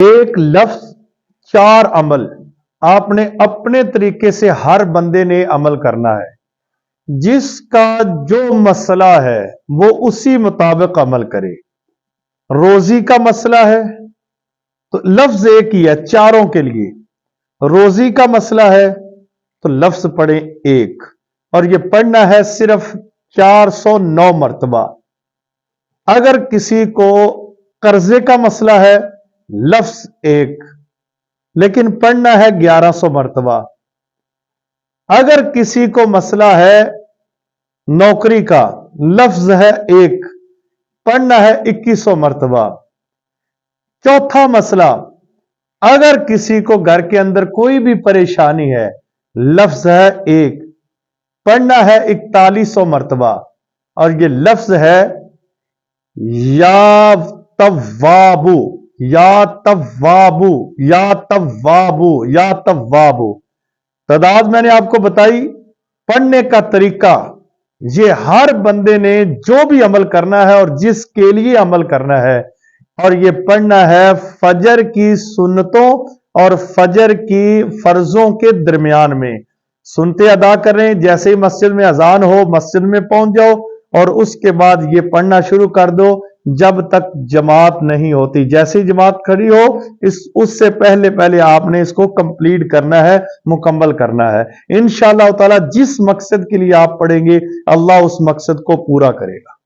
ایک لفظ چار عمل، آپ نے اپنے طریقے سے ہر بندے نے عمل کرنا ہے، جس کا جو مسئلہ ہے وہ اسی مطابق عمل کرے۔ روزی کا مسئلہ ہے تو لفظ ایک ہی ہے چاروں کے لیے۔ روزی کا مسئلہ ہے تو لفظ پڑھیں ایک، اور یہ پڑھنا ہے صرف 409 مرتبہ۔ اگر کسی کو قرضے کا مسئلہ ہے لفظ ایک، لیکن پڑھنا ہے 1100 مرتبہ۔ اگر کسی کو مسئلہ ہے نوکری کا، لفظ ہے ایک، پڑھنا ہے 2100 مرتبہ۔ چوتھا مسئلہ، اگر کسی کو گھر کے اندر کوئی بھی پریشانی ہے، لفظ ہے ایک، پڑھنا ہے 4100 مرتبہ، اور یہ لفظ ہے یا توابو، یا توابو، یا توابو، یا توابو۔ تعداد میں نے آپ کو بتائی، پڑھنے کا طریقہ یہ ہر بندے نے جو بھی عمل کرنا ہے اور جس کے لیے عمل کرنا ہے، اور یہ پڑھنا ہے فجر کی سنتوں اور فجر کی فرضوں کے درمیان میں۔ سنتے ادا کر رہے ہیں، جیسے ہی مسجد میں اذان ہو مسجد میں پہنچ جاؤ اور اس کے بعد یہ پڑھنا شروع کر دو جب تک جماعت نہیں ہوتی۔ جیسے ہی جماعت کھڑی ہو اس سے پہلے آپ نے اس کو کمپلیٹ کرنا ہے، مکمل کرنا ہے۔ انشاءاللہ تعالی جس مقصد کے لیے آپ پڑھیں گے اللہ اس مقصد کو پورا کرے گا۔